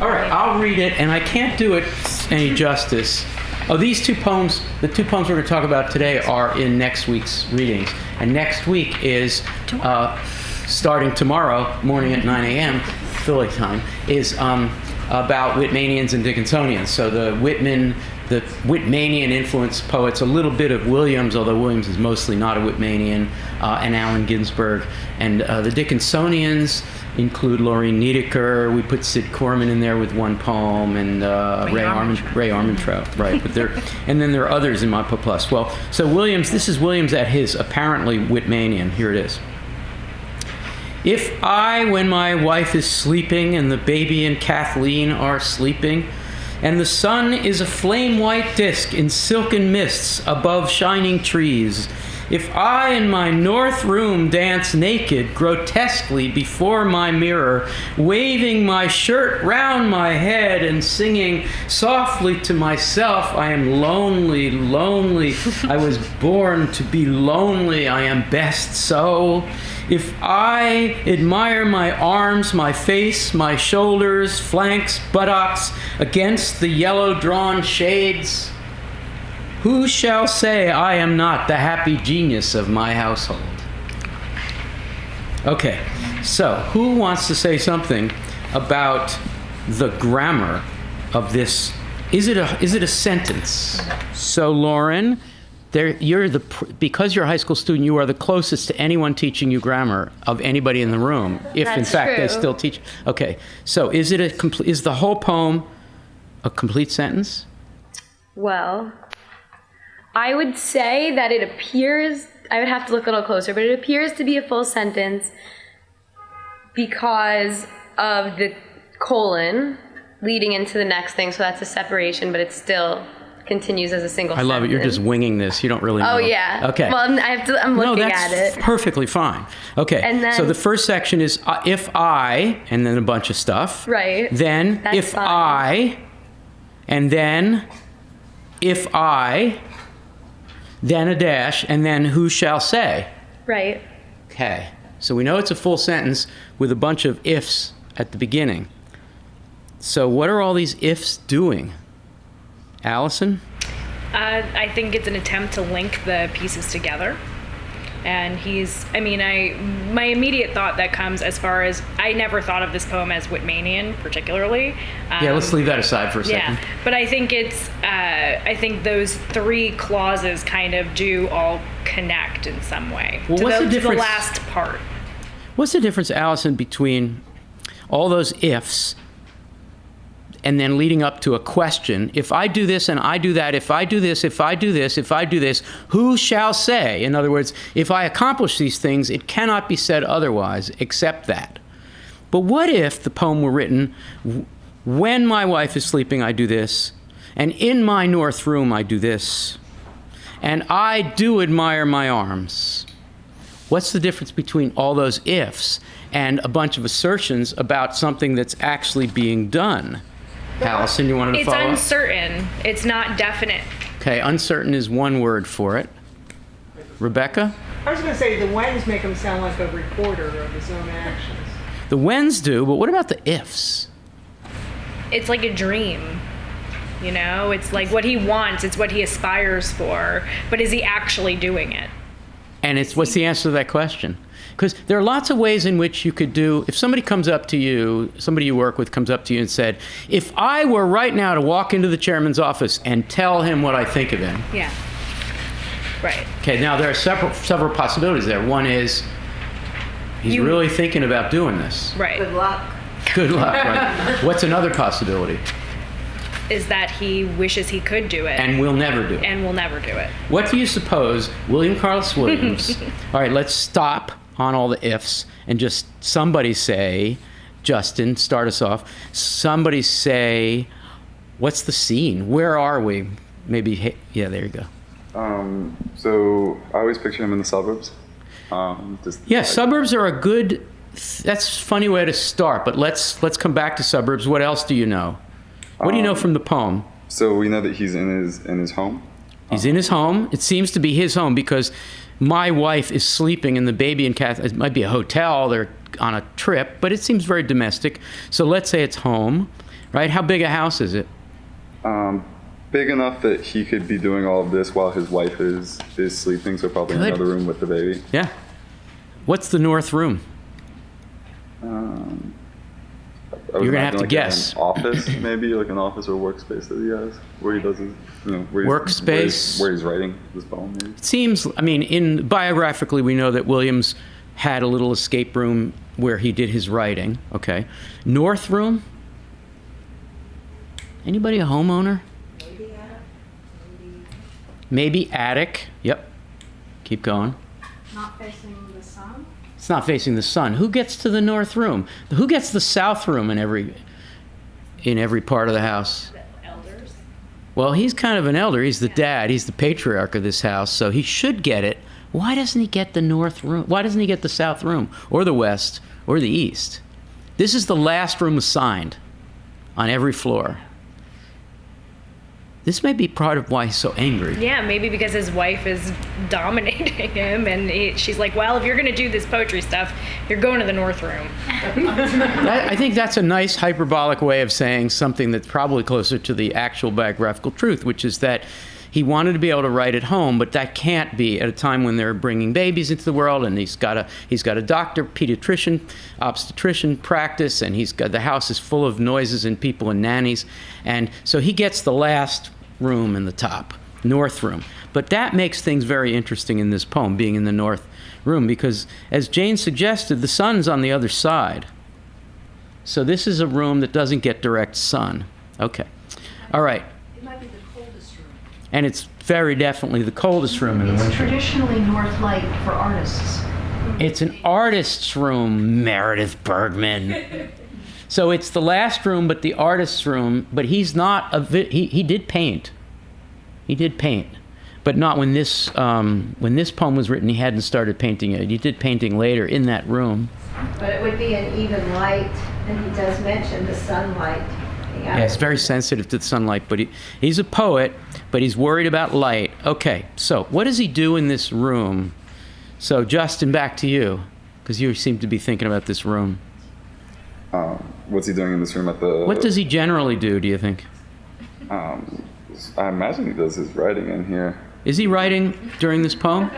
All right, I'll read it, and I can't do it any justice. Oh, these two poems, the two poems we're going to talk about today are in next week's readings. And next week is, starting tomorrow morning at 9 a.m., Philly time, is about Whitmanians and Dickinsonians. So the Whitmanian influenced poets, a little bit of Williams, although Williams is mostly not a Whitmanian, and Allen Ginsberg. And the Dickinsonians include Lorraine Niedecker. We put Sid Corman in there with one poem, and Ray Armantrout, right? But and then there are others in my plus. Well, so Williams, this is Williams at his apparently Whitmanian. Here it is. If I, when my wife is sleeping and the baby and Kathleen are sleeping, and the sun is a flame-white disk in silken mists above shining trees, if I in my north room dance naked grotesquely before my mirror, waving my shirt round my head and singing softly to myself, I am lonely, lonely, I was born to be lonely, I am best so. If I admire my arms, my face, my shoulders, flanks, buttocks against the yellow-drawn shades, who shall say I am not the happy genius of my household? Okay, so who wants to say something about the grammar of this? Is it a sentence? So Lauren, because you're a high school student, you are the closest to anyone teaching you grammar of anybody in the room. If in fact they still teach. Okay, so is the whole poem a complete sentence? Well, I would say that it appears, I would have to look a little closer, but it appears to be a full sentence because of the colon leading into the next thing, so that's a separation, but it still continues as a single sentence. I love it. You're just winging this. You don't really know. Oh, yeah. Okay. Well, I'm looking at it. That's perfectly fine. Okay. And then, so the first section is if I, and then a bunch of stuff. Right. Then that's if fine. I, and then if I, then a dash, and then who shall say. Right. Okay. So we know it's a full sentence with a bunch of ifs at the beginning. So what are all these ifs doing? Allison? I think it's an attempt to link the pieces together. And my immediate thought that comes as far as, I never thought of this poem as Whitmanian particularly. Let's leave that aside for a second. Yeah, but I think I think those three clauses kind of do all connect in some way. Well, what's the difference? To the last part. What's the difference, Allison, between all those ifs and then leading up to a question? If I do this and I do that, if I do this, if I do this, if I do this, who shall say? In other words, if I accomplish these things, it cannot be said otherwise except that. But what if the poem were written, when my wife is sleeping, I do this, and in my north room, I do this, and I do admire my arms? What's the difference between all those ifs and a bunch of assertions about something that's actually being done? Allison, you wanted to follow up? It's uncertain. It's not definite. Okay, uncertain is one word for it. Rebecca? I was going to say the whens make him sound like a reporter of his own actions. The whens do, but what about the ifs? It's like a dream. It's like what he wants, it's what he aspires for, but is he actually doing it? And what's the answer to that question? Because there are lots of ways in which you could do, if somebody comes up to you, somebody you work with comes up to you and said, if I were right now to walk into the chairman's office and tell him what I think of him. Yeah. Right. Okay, now there are several possibilities there. One is, he's really thinking about doing this. Right. Good luck. Good luck, right. What's another possibility? Is that he wishes he could do it. And will never do it. And will never do it. What do you suppose William Carlos Williams, all right, let's stop on all the ifs and just somebody say, Justin, start us off. Somebody say, what's the scene? Where are we? Maybe, yeah, there you go. So I always picture him in the suburbs. Suburbs are a good, that's a funny way to start, but let's come back to suburbs. What else do you know? What do you know from the poem? So we know that he's in his home. He's in his home. It seems to be his home because my wife is sleeping and the baby and Kath, it might be a hotel, they're on a trip, but it seems very domestic. So let's say it's home. right? How big a house is it? Big enough that he could be doing all of this while his wife is sleeping, so probably in Good. another room with the baby. Yeah. What's the north room? I would You're gonna have imagine to like guess. An office, maybe like an office or workspace that he has, where he does his, Workspace. where he's writing his poem. Maybe. It seems, I mean, biographically, we know that Williams had a little escape room where he did his writing. Okay. North room? Anybody a homeowner? Maybe attic. Yep. Keep going. Not facing the sun? It's not facing the sun. Who gets to the north room? Who gets the south room in every part of the house? Elders. Well, he's kind of an elder. He's the dad. He's the patriarch of this house, so he should get it. Why doesn't he get the north room? Why doesn't he get the south room or the west or the east? This is the last room assigned on every floor. This may be part of why he's so angry. Yeah, maybe because his wife is dominating him, and she's like, well, if you're going to do this poetry stuff, you're going to the north room. I think that's a nice hyperbolic way of saying something that's probably closer to the actual biographical truth, which is that he wanted to be able to write at home, but that can't be at a time when they're bringing babies into the world, and he's got a doctor, pediatrician, obstetrician practice, and the house is full of noises and people and nannies, and so he gets the last room in the top, north room. But that makes things very interesting in this poem, being in the north room, because as Jane suggested, the sun's on the other side. So this is a room that doesn't get direct sun. Okay. All right. It might be the coldest room. And it's very definitely the coldest room in the It's winter. traditionally north light for artists. It's an artist's room, Meredith Bergman. So it's the last room, but the artist's room. But he's not he did paint. He did paint, but not when this poem was written. He hadn't started painting yet. He did painting later in that room. But it would be an even light, and he does mention the sunlight. Yeah, he's very sensitive to the sunlight, but he's a poet, but he's worried about light. Okay, so what does he do in this room? So Justin, back to you, because you seem to be thinking about this room. What's he doing in this room at the? What does he generally do you think? I imagine he does his writing in here. Is he writing during this poem?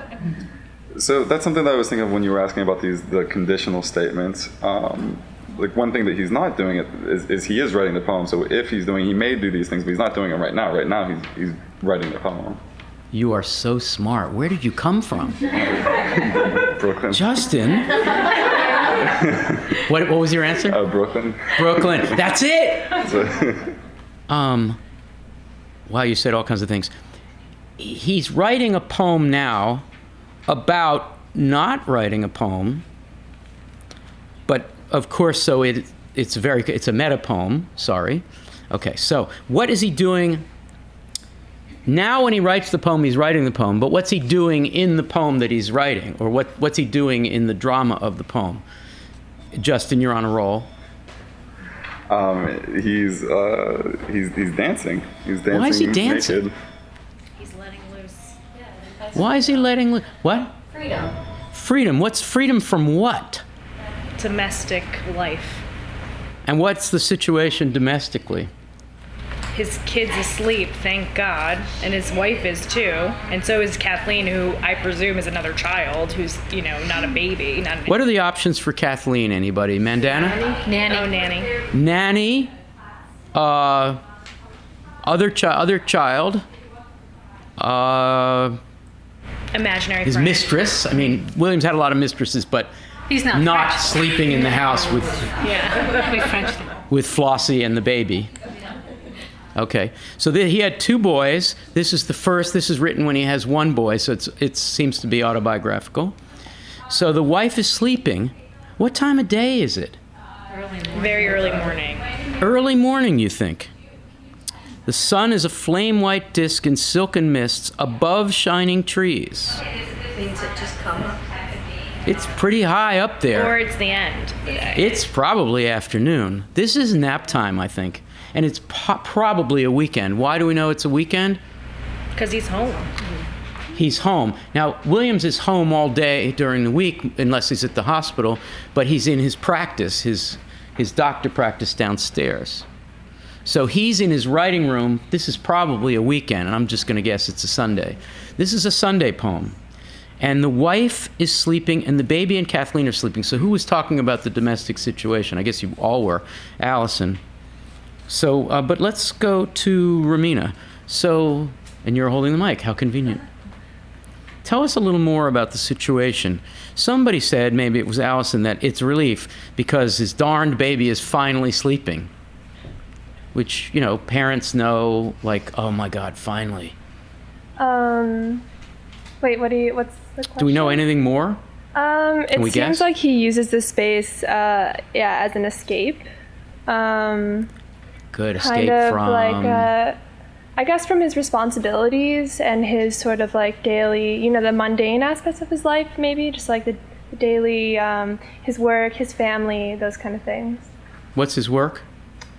So that's something that I was thinking of when you were asking about the conditional statements. Like one thing that he's not doing is he is writing the poem. So if he may do these things, but he's not doing them right now. Right now he's writing the poem. You are so smart. Where did you come from? Brooklyn. Justin? What was your answer? Brooklyn. Brooklyn. That's it! So, Wow, you said all kinds of things. He's writing a poem now about not writing a poem, but of course, so it's a meta poem. Sorry. Okay, so what is he doing now when he writes the poem? He's writing the poem, but what's he doing in the poem that he's writing, or what's he doing in the drama of the poem? Justin, you're on a roll. he's dancing. He's dancing. Why is he dancing? Naked. He's letting loose. Why is he letting what? Freedom. Freedom. What's freedom from what? Domestic life. And what's the situation domestically? His kid's asleep, thank God, and his wife is too, and so is Kathleen, who I presume is another child, who's not a baby. What are the options for Kathleen? Anybody? Mandana? Nanny. Oh, nanny. Nanny. Other child. Imaginary His friend. mistress. I mean, Williams had a lot of mistresses, but He's not French. sleeping in the house with Flossie and the baby. Okay, so he had two boys. This is the first. This is written when he has one boy, so it seems to be autobiographical. So the wife is sleeping. What time of day is it? Very early morning. Early morning, you think? The sun is a flame-white disk in silken mists above shining trees. Means it just come up. It's pretty high up there. Or it's the end of the day. It's probably afternoon. This is nap time, I think. And it's probably a weekend. Why do we know it's a weekend? Because he's home. He's home. Now, Williams is home all day during the week, unless he's at the hospital, but he's in his practice, his doctor practice downstairs. So he's in his writing room. This is probably a weekend, and I'm just going to guess it's a Sunday. This is a Sunday poem. And the wife is sleeping, and the baby and Kathleen are sleeping. So who was talking about the domestic situation? I guess you all were. Allison. So, but let's go to Romina. So, and you're holding the mic. How convenient. Tell us a little more about the situation. Somebody said, maybe it was Allison, that it's relief because his darned baby is finally sleeping. Which, you know, parents know, like, oh my God, finally. Wait, what's the question? Do we know anything more? It we seems guess? like he uses the space, as an escape. Good, Kind escape of from... like, I guess from his responsibilities and his sort of like daily, you know, the mundane aspects of his life, maybe just like the daily, his work, his family, those kind of things. What's his work?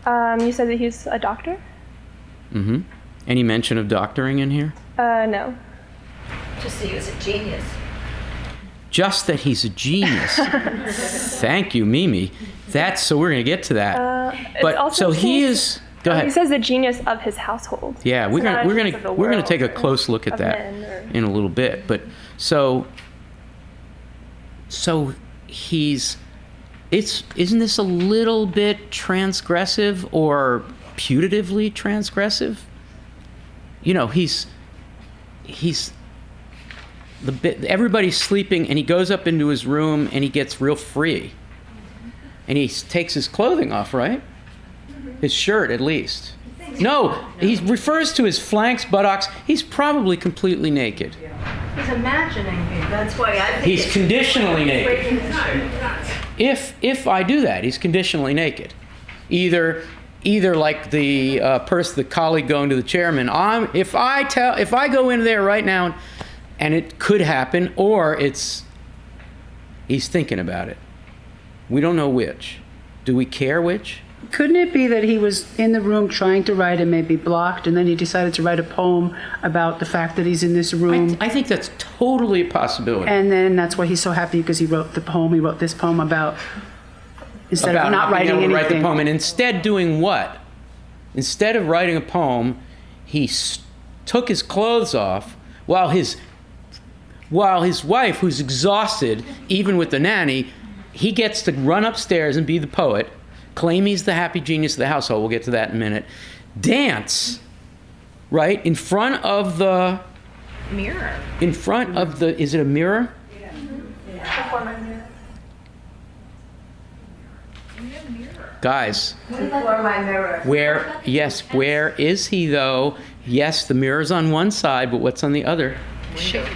You said that he's a doctor? Mm-hmm. Any mention of doctoring in here? No. Just that he was a genius. Just that he's a genius. Thank you, Mimi. So we're going to get to that. But also so he seems- is. Go He ahead. says the genius of his household. Yeah, we're So not gonna just of the we're gonna world take a or close look at of that men or- in a little bit. But so he's. Isn't this a little bit transgressive or putatively transgressive? You know, everybody's sleeping, and he goes up into his room, and he gets real free, and he takes his clothing off, right? His shirt, at least. No, he refers to his flanks, buttocks. He's probably completely naked. He's imagining it. That's why I think He's it's conditionally naked. Breaking his heart. If I do that, he's conditionally naked. Either like the the colleague going to the chairman. If I go in there right now, and it could happen, or he's thinking about it. We don't know which. Do we care which? Couldn't it be that he was in the room trying to write and maybe blocked, and then he decided to write a poem about the fact that he's in this room? I think that's totally a possibility. And then that's why he's so happy, because he wrote this poem about, instead of not being writing able to anything. write the poem, and instead doing what? Instead of writing a poem, he took his clothes off while his wife, who's exhausted, even with the nanny, he gets to run upstairs and be the poet, claim he's the happy genius of the household. We'll get to that in a minute. Dance, right, in front of the Mirror. in front of the. Is it a mirror? Guys, before my mirror. where is he though? Yes, the mirror's on one side, but what's on the other? Shade.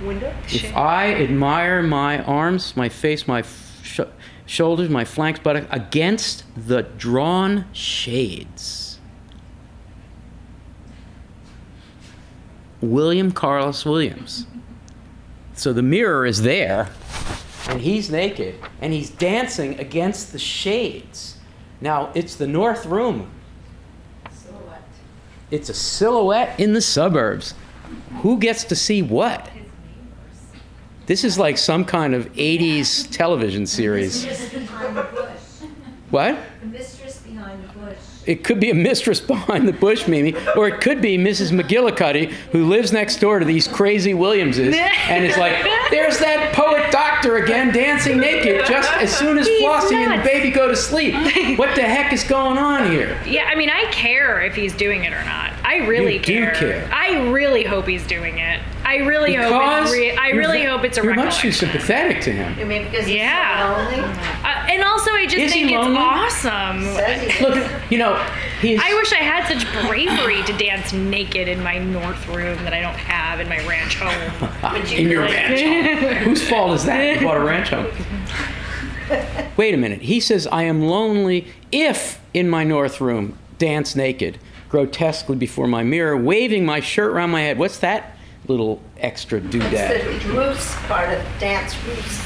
If I admire my arms, my face, my shoulders, my flanks, buttock against the drawn shades. William Carlos Williams. So the mirror is there, and he's naked, and he's dancing against the shades. Now, it's the North Room. Silhouette. It's a silhouette in the suburbs. Who gets to see what? This is like some kind of 80s television series. Mistress behind the bush. What? The mistress behind the bush. It could be a mistress behind the bush, Mimi, or it could be Mrs. McGillicuddy, who lives next door to these crazy Williamses, and it's like, there's that poet doctor again dancing naked just as soon as Flossie and the baby go to sleep. What the heck is going on here? Yeah, I mean, I care if he's doing it or not. I really You do care. I really hope he's doing it. I really Because hope it's a you're much too recollection. sympathetic to him. You mean because he's Yeah. so lonely? And also, I just Is he think it's lonely? awesome. Says he is. Look, you know, he's. I wish I had such bravery to dance naked in my north room that I don't have in my ranch home. in your ranch home. Whose fault is that? You bought a ranch home. Wait a minute. He says, I am lonely if in my north room, dance naked, grotesquely before my mirror, waving my shirt around my head. What's that little extra doodad? It's the Russe part of Danse Russe.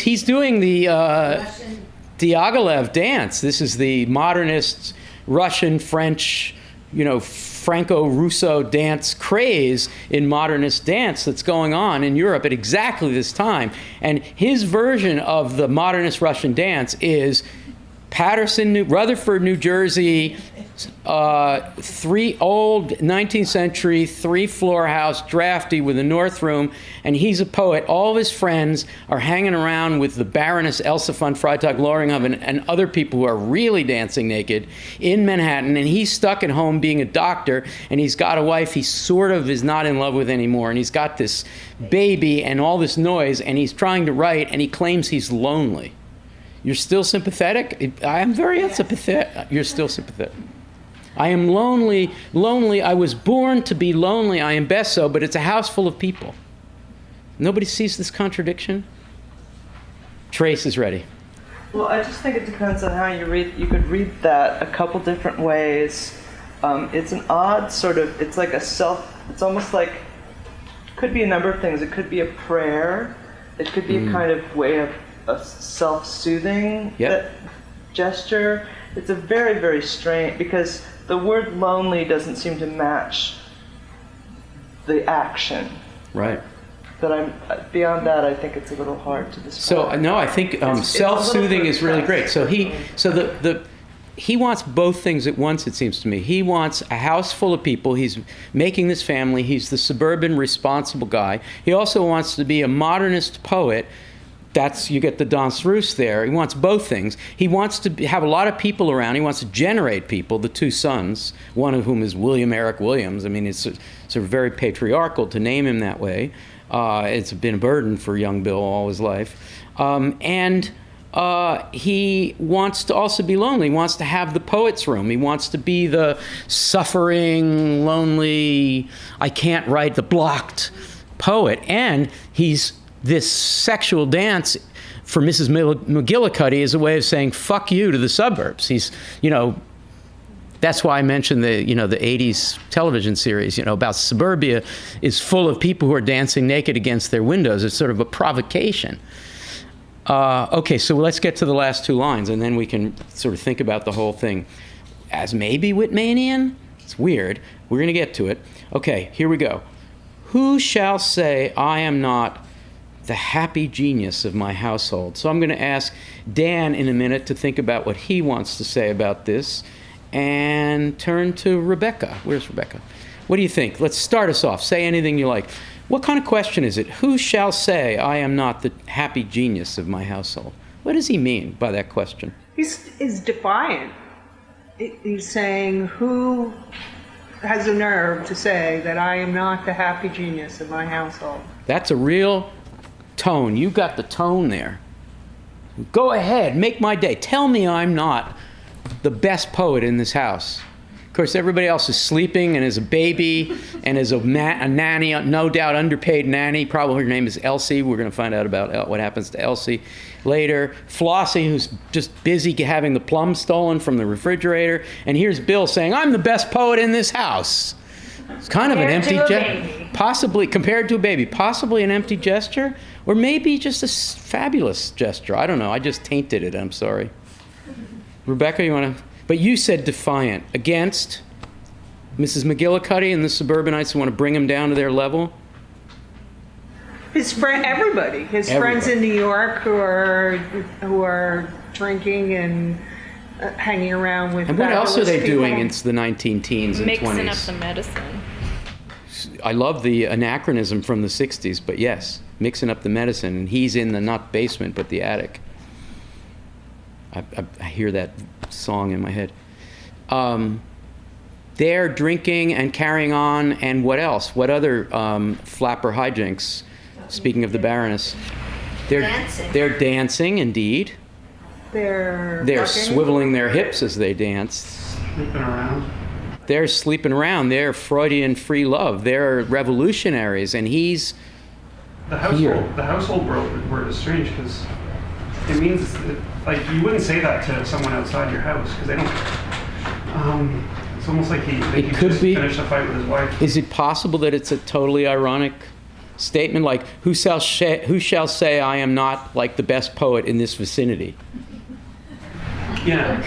He's doing the Russian. Diaghilev dance. This is the modernist Russian, French, Franco-Russo dance craze in modernist dance that's going on in Europe at exactly this time. And his version of the modernist Russian dance is Rutherford, New Jersey, old 19th century, 3-floor house, drafty with a north room, and he's a poet. All of his friends are hanging around with the Baroness Elsa von Freytag-Loringhoven and other people who are really dancing naked in Manhattan, and he's stuck at home being a doctor, and he's got a wife he sort of is not in love with anymore, and he's got this baby and all this noise, and he's trying to write, and he claims he's lonely. You're still sympathetic? I am very unsympathetic. You're still sympathetic. I am lonely. I was born to be lonely. I am best so, but it's a house full of people. Nobody sees this contradiction? Trace is ready. Well, I just think it depends on how you read. You could read that a couple different ways. It's an odd sort of, it's like it's almost like, could be a number of things. It could be a prayer. It could be a kind of way of a self-soothing gesture. It's a very, very strange, because the word lonely doesn't seem to match the action. Right. But beyond that, I think it's a little hard to describe. So no, I think self-soothing is really great. So he wants both things at once, it seems to me. He wants a house full of people. He's making this family. He's the suburban responsible guy. He also wants to be a modernist poet. You get the Danse Russe there. He wants both things. He wants to have a lot of people around. He wants to generate people, the two sons, one of whom is William Eric Williams. I mean, it's sort of very patriarchal to name him that way. It's been a burden for young Bill all his life. And he wants to also be lonely. He wants to have the poet's room. He wants to be the suffering, lonely, I can't write, the blocked poet. And this sexual dance for Mrs. McGillicuddy is a way of saying fuck you to the suburbs. That's why I mentioned the 80s television series, about suburbia is full of people who are dancing naked against their windows. It's sort of a provocation. Okay, so let's get to the last two lines, and then we can sort of think about the whole thing. As maybe Whitmanian? It's weird. We're going to get to it. Okay, here we go. Who shall say I am not the happy genius of my household? So I'm going to ask Dan in a minute to think about what he wants to say about this, and turn to Rebecca. Where's Rebecca? What do you think? Let's start us off. Say anything you like. What kind of question is it? Who shall say I am not the happy genius of my household? What does he mean by that question? He's defiant. He's saying, who has the nerve to say that I am not the happy genius of my household? That's a real tone. You got the tone there. Go ahead, make my day. Tell me I'm not the best poet in this house. Of course, everybody else is sleeping and is a baby and is a nanny, no doubt underpaid nanny. Probably her name is Elsie. We're going to find out about what happens to Elsie later. Flossie, who's just busy having the plum stolen from the refrigerator. And here's Bill saying, I'm the best poet in this house. It's kind of an empty gesture. Possibly, compared to a baby, possibly an empty gesture, or maybe just a fabulous gesture. I don't know. I just tainted it. I'm sorry. Rebecca, you want to? But you said defiant. Against Mrs. McGillicuddy and the suburbanites who want to bring him down to their level? Everybody. His friends in New York who are drinking and hanging around with. And what else are they people doing in the 19-teens and 20s? Mixing up the medicine. I love the anachronism from the 60s, but yes, mixing up the medicine. And he's in the not basement, but the attic. I hear that song in my head. They're drinking and carrying on, and what else? What other flapper hijinks? Speaking of the Baroness. They're dancing, indeed. They're swiveling their hips as they dance. Sleeping around. They're sleeping around. They're Freudian free love. They're revolutionaries, and he's here. The household word is strange because it means like you wouldn't say that to someone outside your house because they don't. It's almost like he just finished a fight with his wife. Is it possible that it's a totally ironic statement, like who shall say I am not like the best poet in this vicinity? Yeah.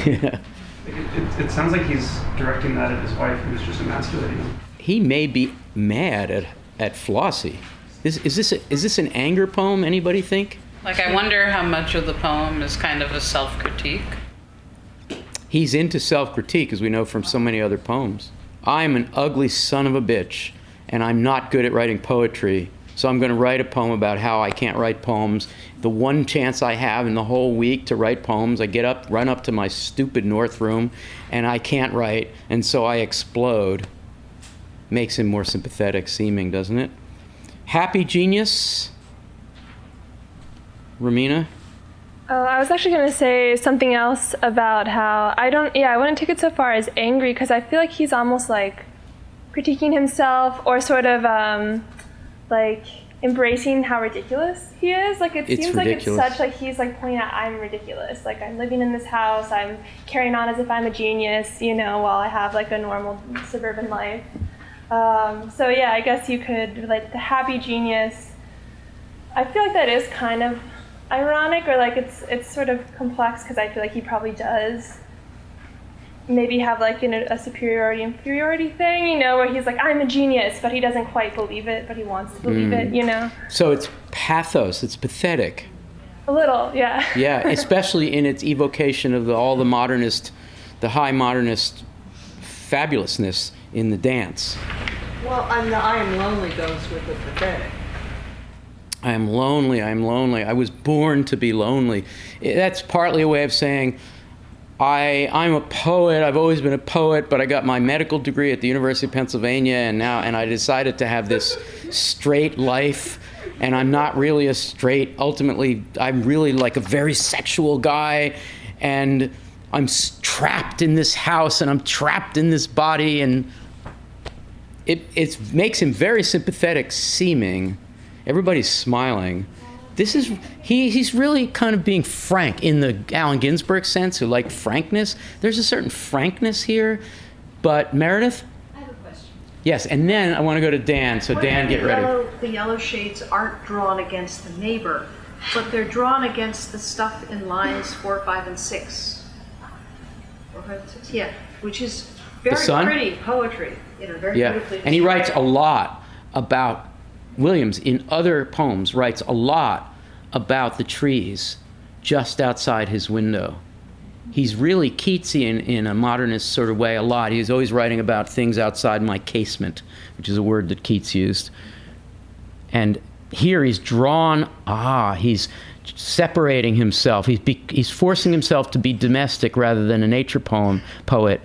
It sounds like he's directing that at his wife, who's just emasculating him. He may be mad at Flossie. Is this an anger poem? Anybody think? Like, I wonder how much of the poem is kind of a self-critique. He's into self-critique, as we know from so many other poems. I'm an ugly son of a bitch, and I'm not good at writing poetry, so I'm going to write a poem about how I can't write poems. The one chance I have in the whole week to write poems, I get up, run up to my stupid north room, and I can't write, and so I explode. Makes him more sympathetic seeming, doesn't it? Happy genius? Romina? Oh, I was actually going to say something else about how I wouldn't take it so far as angry, because I feel like he's almost like critiquing himself or sort of like embracing how ridiculous he is. Like it seems ridiculous. Like it's such like he's like pointing out, I'm ridiculous. Like I'm living in this house, I'm carrying on as if I'm a genius, while I have like a normal suburban life. So yeah, I guess you could relate to happy genius. I feel like that is kind of ironic, or like it's sort of complex, because I feel like he probably does maybe have like a superiority inferiority thing, where he's like, I'm a genius, but he doesn't quite believe it, but he wants to believe it, So it's pathos, it's pathetic. A little, yeah. Yeah, especially in its evocation of all the high modernist fabulousness in the dance. Well, and the I am lonely goes with the pathetic. I am lonely, I was born to be lonely. That's partly a way of saying, I'm a poet, I've always been a poet, but I got my medical degree at the University of Pennsylvania, and I decided to have this straight life, and I'm not really a straight, ultimately, I'm really like a very sexual guy, and I'm trapped in this house, and I'm trapped in this body, and it makes him very sympathetic seeming. Everybody's smiling. He's really kind of being frank in the Allen Ginsberg sense, who like frankness. There's a certain frankness here, but Meredith? I have a question. Yes, and then I want to go to Dan, so Dan, get ready. The yellow shades aren't drawn against the neighbor, but they're drawn against the stuff in lines 4, 5, and 6. 4, 5, and 6? Yeah, which is very pretty poetry. Very beautifully. And he writes a lot about Williams, in other poems, writes a lot about the trees just outside his window. He's really Keatsian in a modernist sort of way a lot. He's always writing about things outside my casement, which is a word that Keats used. And here he's drawn, he's separating himself. He's forcing himself to be domestic rather than a nature poet,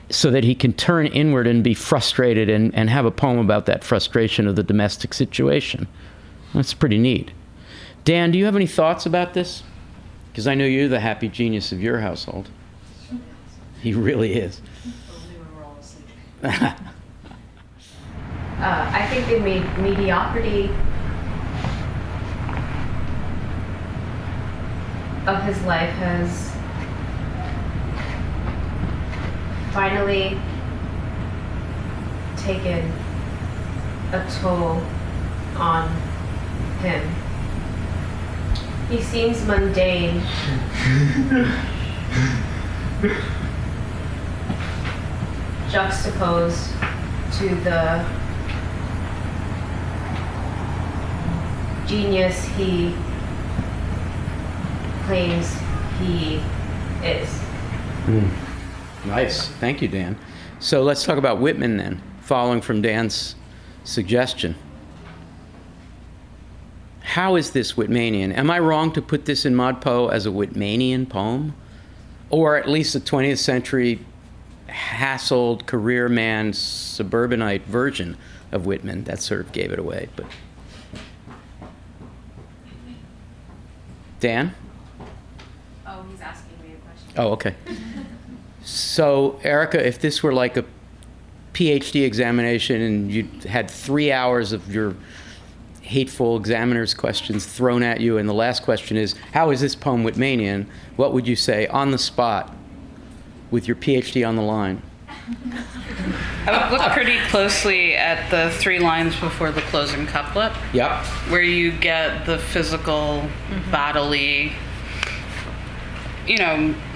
so that he can turn inward and be frustrated and have a poem about that frustration of the domestic situation. That's pretty neat. Dan, do you have any thoughts about this? Because I know you're the happy genius of your household. He really is. I think the mediocrity of his life has finally taken a toll on him. He seems mundane. Juxtaposed to the genius he claims he is. Nice. Thank you, Dan. So let's talk about Whitman then, following from Dan's suggestion. How is this Whitmanian? Am I wrong to put this in Mod Po as a Whitmanian poem? Or at least a 20th century hassled career man suburbanite version of Whitman? That sort of gave it away. But Dan? Oh, he's asking me a question. Oh, okay. So, Erica, if this were like a PhD examination and you had 3 hours of your hateful examiner's questions thrown at you, and the last question is, how is this poem Whitmanian? What would you say on the spot with your PhD on the line? I would look pretty closely at the 3 lines before the closing couplet. Yep. Where you get the physical, bodily,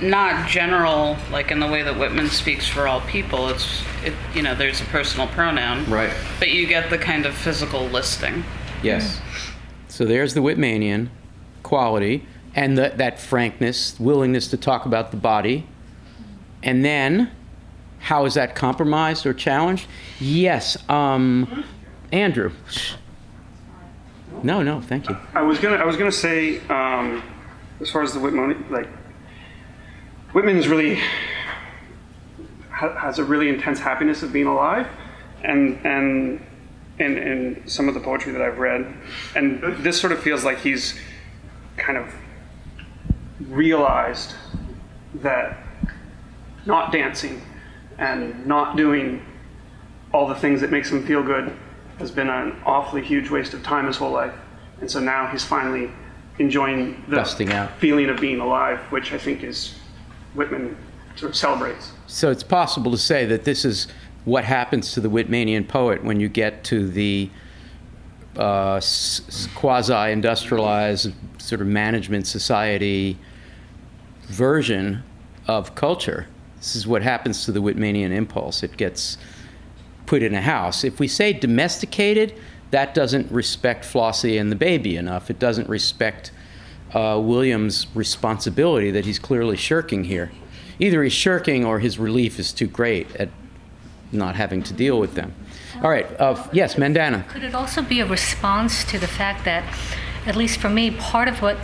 not general, like in the way that Whitman speaks for all people. There's a personal pronoun. Right. But you get the kind of physical listing. Yes. So there's the Whitmanian quality and that frankness, willingness to talk about the body. And then, how is that compromised or challenged? Yes, Andrew. No, thank you. I was gonna say, as far as the Whitman, like Whitman is really has a really intense happiness of being alive, and some of the poetry that I've read, and this sort of feels like he's kind of realized that not dancing and not doing all the things that makes him feel good has been an awfully huge waste of time his whole life. And so now he's finally enjoying the Busting out. feeling of being alive, which I think is Whitman sort of celebrates. So it's possible to say that this is what happens to the Whitmanian poet when you get to the quasi-industrialized sort of management society version of culture. This is what happens to the Whitmanian impulse. It gets put in a house. If we say domesticated, that doesn't respect Flossie and the baby enough. It doesn't respect William's responsibility that he's clearly shirking here. Either he's shirking or his relief is too great at not having to deal with them. All right, yes, Mandana. Could it also be a response to the fact that, at least for me, part of what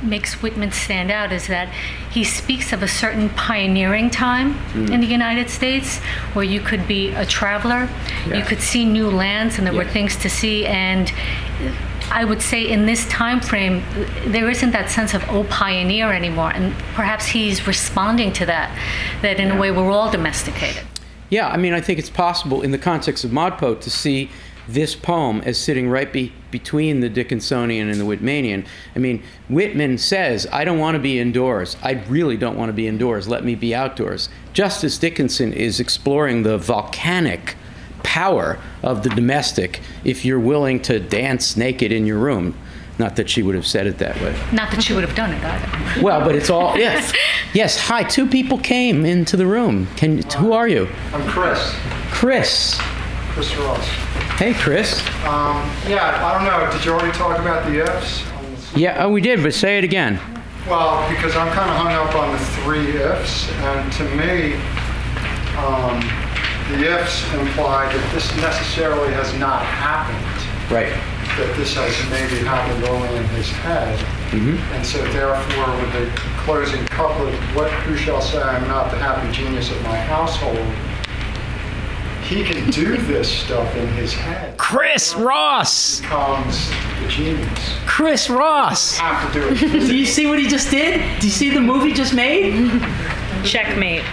makes Whitman stand out is that he speaks of a certain pioneering time in the United States where you could be a traveler, you could see new lands, and there were things to see. And I would say in this time frame, there isn't that sense of, oh, pioneer anymore. And perhaps he's responding to that in a way we're all domesticated. Yeah, I mean, I think it's possible in the context of Modpo to see this poem as sitting right between the Dickinsonian and the Whitmanian. I mean, Whitman says, I don't want to be indoors. I really don't want to be indoors. Let me be outdoors. Just as Dickinson is exploring the volcanic power of the domestic if you're willing to dance naked in your room. Not that she would have said it that way. Not that she would have done it either. Well, but it's all, yes. Yes, hi, 2 people came into the room. Who are you? I'm Chris. Chris. Chris Ross. Hey, Chris. Yeah, I don't know. Did you already talk about the ifs? Yeah, we did, but say it again. Well, because I'm kind of hung up on the 3 ifs, and to me, the ifs imply that this necessarily has not happened. Right. That this has maybe happened only in his head. Mm-hmm. And so therefore, with the closing couplet, who shall say I'm not the happy genius of my household, he can do this stuff in his head. Chris Ross becomes the genius. Chris Ross. Have to do it. Do you see what he just did? Do you see the move he just made? Checkmate.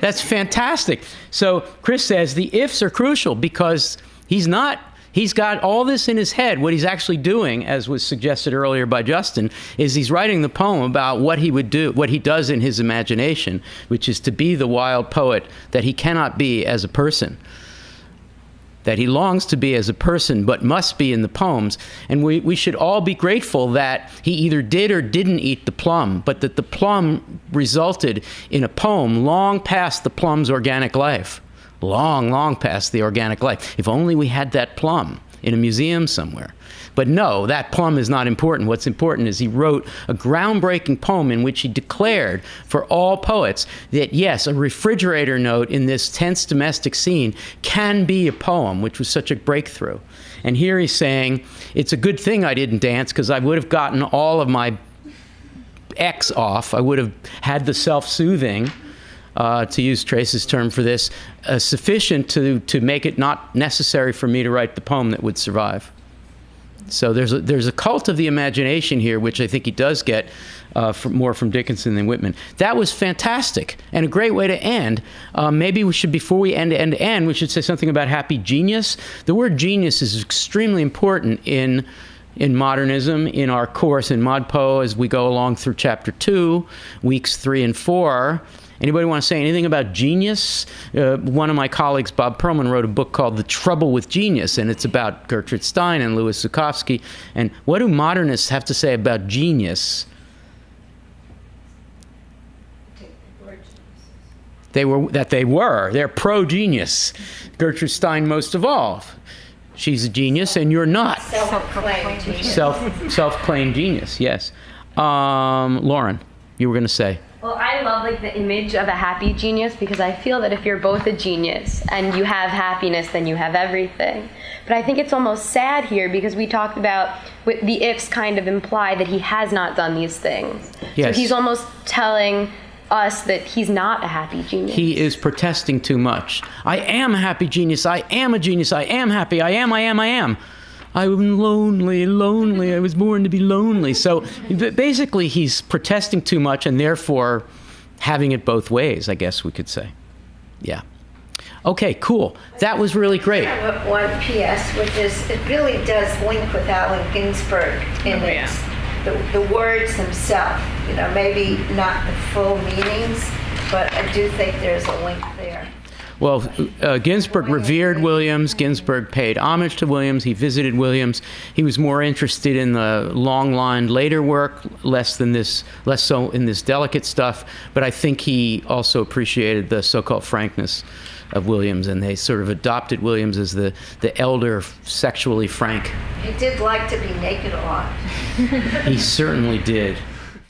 That's fantastic. So Chris says the ifs are crucial because he's got all this in his head. What he's actually doing, as was suggested earlier by Justin, is he's writing the poem about what he would do, what he does in his imagination, which is to be the wild poet that he cannot be as a person, that he longs to be as a person, but must be in the poems. And we should all be grateful that he either did or didn't eat the plum, but that the plum resulted in a poem long past the plum's organic life. Long, long past the organic life. If only we had that plum in a museum somewhere. But no, that plum is not important. What's important is he wrote a groundbreaking poem in which he declared for all poets that, yes, a refrigerator note in this tense domestic scene can be a poem, which was such a breakthrough. And here he's saying, it's a good thing I didn't dance because I would have gotten all of my X off. I would have had the self-soothing, to use Trace's term for this, sufficient to make it not necessary for me to write the poem that would survive. So there's a cult of the imagination here, which I think he does get more from Dickinson than Whitman. That was fantastic and a great way to end. Maybe we should, before we end, we should say something about happy genius. The word genius is extremely important in modernism, in our course in ModPo as we go along through chapter 2, weeks 3 and 4. Anybody want to say anything about genius? One of my colleagues, Bob Perlman, wrote a book called The Trouble with Genius, and it's about Gertrude Stein and Louis Zukofsky. And what do modernists have to say about genius? They're pro-genius. Gertrude Stein most of all. She's a genius and you're not. Self-proclaimed genius. Self-claimed genius, yes. Lauren, you were going to say. Well, I love like the image of a happy genius because I feel that if you're both a genius and you have happiness, then you have everything. But I think it's almost sad here because we talked about with the ifs kind of imply that he has not done these things. Yes. So he's almost telling us that he's not a happy genius. He is protesting too much. I am a happy genius. I am a genius. I am happy. I am. I'm lonely. I was born to be lonely. So basically, he's protesting too much and therefore having it both ways, I guess we could say. Yeah. Okay, cool. That was really great. I have one PS, which is, it really does link with Allen Ginsberg in the words themselves. Maybe not the full meanings, but I do think there's a link there. Well, Ginsberg revered Williams. Ginsberg paid homage to Williams. He visited Williams. He was more interested in the long-line later work, less so in this delicate stuff. But I think he also appreciated the so-called frankness of Williams, and they sort of adopted Williams as the elder, sexually frank. He did like to be naked a lot. He certainly did.